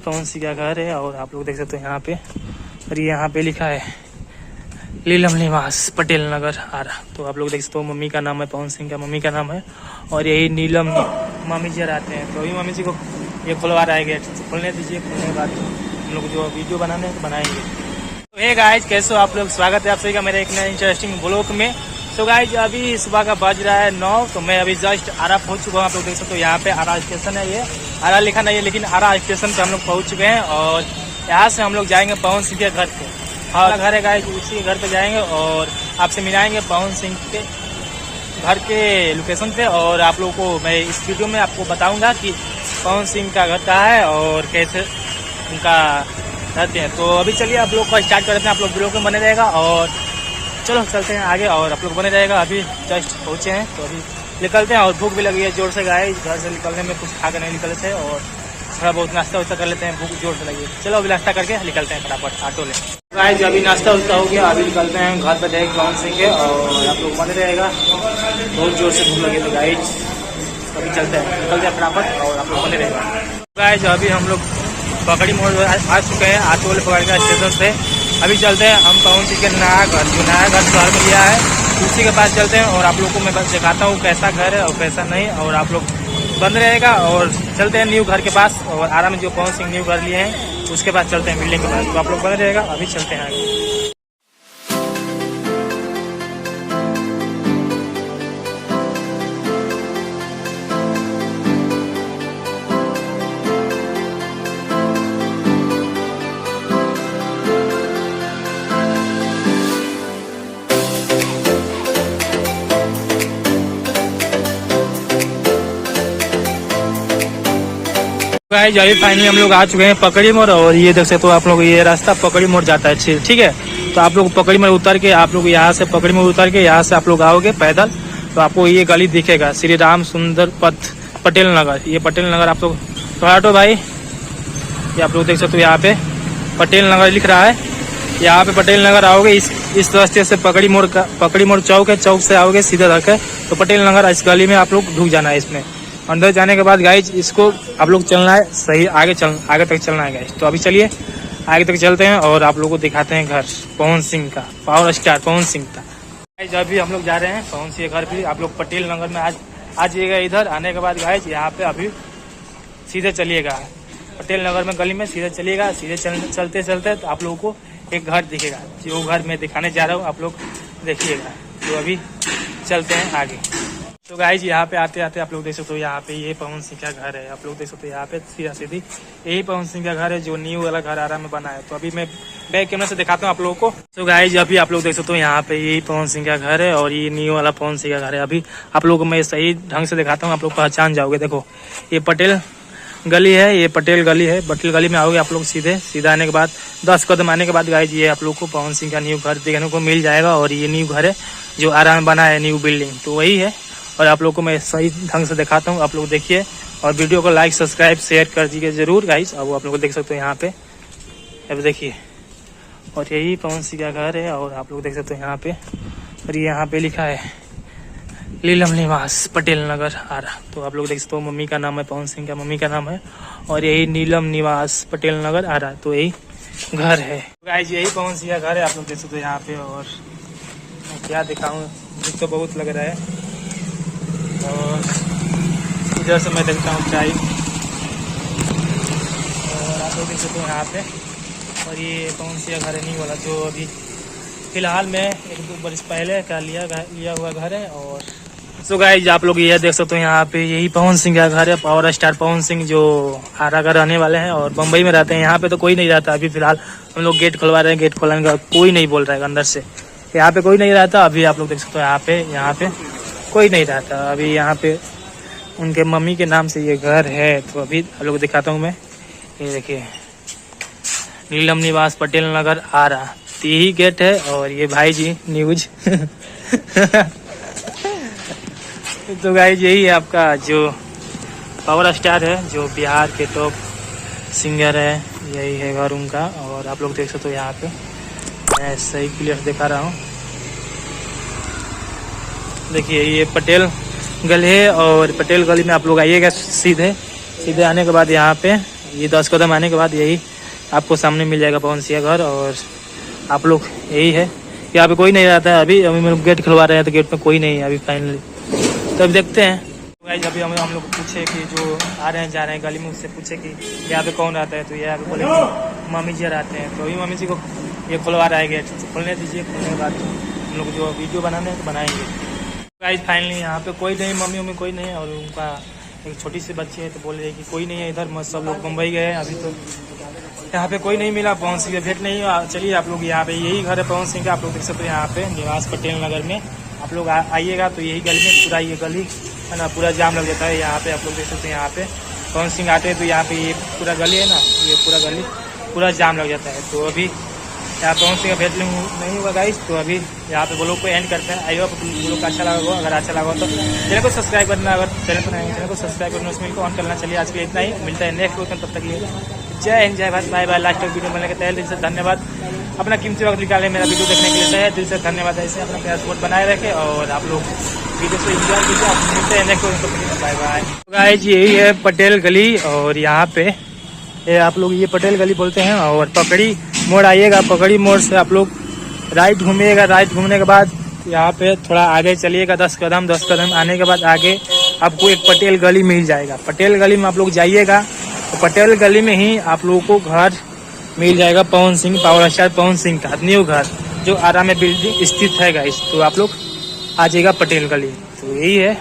पवन सिंह का घर है और आप लोग देख सकते हो यहाँ पे, और ये यहाँ पे लिखा है नीलम निवास पटेल नगर आरा। तो आप लोग देख सकते हो मम्मी का नाम है, पवन सिंह का मम्मी का नाम है, और यही नीलम मामी जी रहते हैं। तो अभी मम्मी जी को ये खुलवा रहा है गेट, खोलने दीजिए, खोलने के बाद हम लोग जो वीडियो बनाने हैं तो बनाएंगे। तो हे गाइज, कैसे हो आप लोग, स्वागत है आप सभी का मेरे एक नया इंटरेस्टिंग ब्लॉग में। तो गाइज अभी सुबह का बज रहा है 9, तो मैं अभी जस्ट आरा पहुंच चुका हूँ। आप लोग देख सकते हो यहाँ पे आरा स्टेशन है, ये आरा लिखा नहीं है लेकिन आरा स्टेशन पे हम लोग पहुंच चुके हैं, और यहाँ से हम लोग जाएंगे पवन सिंह के घर पे। हाँ घर है गाइज, उसी घर पे जाएंगे और आपसे मिलाएंगे पवन सिंह के घर के लोकेशन पे। और आप लोगों को मैं इस वीडियो में आपको बताऊंगा कि पवन सिंह का घर कहाँ है और कैसे उनका रहते हैं। तो अभी चलिए आप लोग को स्टार्ट करते हैं, आप लोग वीडियो में बने रहेगा और चलो चलते हैं आगे, और आप लोग बने रहेगा। अभी जस्ट पहुँचे हैं तो अभी निकलते हैं, और भूख भी लगी है जोर से गाइज, घर से निकलने में कुछ खा कर नहीं निकले थे, और थोड़ा बहुत नाश्ता वास्ता कर लेते हैं, भूख जोर से लगी। चलो अभी नाश्ता करके निकलते हैं फटाफट ऑटो ले। गाइज अभी नाश्ता वास्ता हो गया, अभी निकलते हैं घर पे जाएंगे पवन सिंह के, और आप लोग बने रहेगा। बहुत जोर से भूख लगी तो गाइज अभी चलते हैं, निकलते हैं फटाफट और आप लोग बने रहेगा। गाइज अभी हम लोग पकड़ी मोड़ आ चुके हैं, ऑटो वाले पकड़ का स्टेशन से। अभी चलते हैं हम पवन सिंह के नया घर, जो नया घर शहर में लिया है उसी के पास चलते हैं, और आप लोग को मैं बस दिखाता हूँ कैसा घर है और कैसा नहीं, और आप लोग बंद रहेगा। और चलते हैं न्यू घर के पास, और आरा में जो पवन सिंह न्यू घर लिए हैं उसके पास चलते हैं, बिल्डिंग के पास। तो आप लोग बंद रहेगा, अभी चलते हैं आगे। गाइस अभी फाइनली हम लोग आ चुके हैं पकड़ी मोड़, और ये देख सकते हो आप लोग, ये रास्ता पकड़ी मोड़ जाता है, ठीक है। तो आप लोग पकड़ी मोड़ उतर के, आप लोग यहाँ से पकड़ी मोड़ उतर के यहाँ से आप लोग आओगे पैदल, तो आपको ये गली दिखेगा, श्री राम सुंदर पथ पटेल नगर। ये पटेल नगर आप लोग टोराटो भाई, ये आप लोग देख सकते हो यहाँ पे पटेल नगर लिख रहा है। यहाँ पे पटेल नगर आओगे, इस रास्ते से पकड़ी मोड़ चौक है, चौक से आओगे सीधा धक्के तो पटेल नगर, इस गली में आप लोग ढुक जाना है। इसमें अंदर जाने के बाद गाइज इसको आप लोग चलना है सही, आगे तक चलना है गाइज। तो अभी चलिए आगे तक चलते हैं और आप लोगों को दिखाते हैं घर पवन सिंह का, पावर स्टार पवन सिंह का। गाइज अभी हम लोग जा रहे हैं पवन सिंह घर भी। आप लोग पटेल नगर में आ जाइएगा। इधर आने के बाद गाइज यहाँ पे अभी सीधे चलिएगा, पटेल नगर में गली में सीधे चलिएगा। सीधे चलते चलते तो आप लोगों को एक घर दिखेगा, जो घर मैं दिखाने जा रहा हूँ आप लोग देखिएगा। तो अभी चलते हैं आगे। तो गाइज यहाँ पे आते आते आप लोग देख सकते हो यहाँ पे ये पवन सिंह का घर है। आप लोग देख सकते हो यहाँ पे सीधा सीधी यही पवन सिंह का घर है, जो न्यू वाला घर आरा में बना है। तो अभी मैं बैक कैमरा से दिखाता हूँ आप लोगों को। तो गाइज अभी आप लोग देख सकते हो यहाँ पे यही पवन सिंह का घर है, और ये न्यू वाला पवन सिंह का घर है। अभी आप लोगों को मैं सही ढंग से दिखाता हूँ, आप लोग पहचान जाओगे। देखो ये पटेल गली है, ये पटेल गली है। पटेल गली में आओगे आप लोग सीधा आने के बाद 10 कदम आने के बाद गाइज ये आप लोग को पवन सिंह का न्यू घर देखने को मिल जाएगा, और ये न्यू घर है जो आरा में बना है, न्यू बिल्डिंग तो वही है। और आप लोग को मैं सही ढंग से दिखाता हूँ, आप लोग देखिए, और वीडियो को लाइक सब्सक्राइब शेयर कर दीजिए जरूर गाइस। अब आप लोग देख सकते हो यहाँ पे, अब देखिए, और यही पवन सिंह का घर है, और आप लोग देख सकते हो यहाँ पे, और ये यहाँ पे लिखा है नीलम निवास पटेल नगर आरा। तो आप लोग देख सकते हो मम्मी का नाम है, पवन सिंह का मम्मी का नाम है, और यही नीलम निवास पटेल नगर आरा। तो यही घर है गाइस, यही पवन सिंह का घर है। आप लोग देख सकते हो यहाँ पे, और क्या दिखाऊँ, भूख तो बहुत लग रहा है। और इधर से मैं देखता हूँ चाय, और आप लोग देख सकते हो यहाँ पे, और ये पवन सिंह घर है नहीं वाला, जो अभी फिलहाल में 1-2 बरस पहले का लिया हुआ घर है। और सो गाइज आप लोग ये देख सकते हो यहाँ पे यही पवन सिंह का घर है, पावर स्टार पवन सिंह, जो आरा का रहने वाले हैं और बम्बई में रहते हैं। यहाँ पे तो कोई नहीं रहता अभी फिलहाल, हम लोग गेट खुलवा रहे हैं, गेट खोलने का कोई नहीं बोल रहा है अंदर से, यहाँ पे कोई नहीं रहता अभी। आप लोग देख सकते हो यहाँ पे कोई नहीं रहता अभी। यहाँ पे उनके मम्मी के नाम से ये घर है। तो अभी आप लोग दिखाता हूँ मैं, ये देखिए नीलम निवास पटेल नगर आरा, यही गेट है। और ये भाई जी न्यूज तो गाइस यही है आपका जो पावर स्टार है, जो बिहार के टॉप सिंगर है, यही है घर उनका। और आप लोग देख सकते हो यहाँ पे, मैं सही क्लियर दिखा रहा हूँ, देखिए ये पटेल गली है। और पटेल गली में आप लोग आइएगा, सीधे आने के बाद यहाँ पे ये 10 कदम आने के बाद यही आपको सामने मिल जाएगा पवन सिंह का घर। और आप लोग यही है कि यहाँ पे कोई नहीं रहता है। अभी हम गेट खुलवा रहे हैं तो गेट में कोई नहीं है अभी फाइनली। तो अभी देखते हैं गाइस। अभी हम लोग पूछे कि जो आ रहे हैं जा रहे हैं गली में, उससे पूछे कि यहाँ पे कौन रहता है, तो यहाँ पे बोले कि मम्मी जी रहते हैं। तो अभी मम्मी जी को ये खुलवा रहा है गेट, खोलने दीजिए। खोलने के बाद हम लोग जो वीडियो बनाने हैं तो बनाएंगे। गाइस फाइनली यहाँ पे कोई नहीं, मम्मी कोई नहीं है। और उनका एक छोटी सी बच्ची है, तो बोल रही है कि कोई नहीं है इधर, मस्त सब लोग मुंबई गए हैं। अभी तो यहाँ पे कोई नहीं मिला, पवन सिंह भेंट नहीं। चलिए आप लोग यहाँ पे, यही घर है पवन सिंह का। आप लोग देख सकते हो यहाँ पे निवास पटेल नगर में। आप लोग आइएगा तो यही गली में, पूरा ये गली है ना, पूरा जाम लग जाता है यहाँ पे। आप लोग देख सकते हैं यहाँ पे पवन सिंह आते हैं तो यहाँ पे ये पूरा गली है ना, ये पूरा गली पूरा जाम लग जाता है। तो अभी यहाँ पवन सिंह का भेंट नहीं हुआ गाइस। तो अभी यहाँ पे वो लोग को एंड करते हैं। आई होप वो लोग का अच्छा लगा होगा। अगर अच्छा लगा तो चैनल को सब्सक्राइब करना, अगर चैनल पर नहीं चैनल को सब्सक्राइब करना, उसमें ऑन करना। चलिए आज के लिए इतना ही, मिलता है नेक्स्ट वीडियो। तब तक लिए जय हिंद, जय भारत, बाय बाय। लास्ट तक वीडियो बनने के तहत दिल से धन्यवाद। अपना कीमती वक्त निकाले मेरा वीडियो देखने के लिए दिल से धन्यवाद। ऐसे अपना प्यार सपोर्ट बनाए रखें और आप लोग वीडियो को एंजॉय कीजिए। आप मिलते हैं next video, bye bye. Guys यही है पटेल गली। और यहाँ पे ये आप लोग ये पटेल गली बोलते हैं। और पकड़ी मोड़ आइएगा, पकड़ी मोड़ से आप लोग राइट घूमिएगा। राइट घूमने के बाद यहाँ पे थोड़ा आगे चलिएगा, 10 कदम आने के बाद आगे आपको एक पटेल गली मिल जाएगा। पटेल गली में आप लोग जाइएगा तो पटेल गली में ही आप लोगों को घर मिल जाएगा पवन सिंह, पावर स्टार पवन सिंह का न्यू घर, जो आरा में बिल्डिंग स्थित है गाइस। तो आप लोग आ जाइएगा पटेल गली। तो यही है।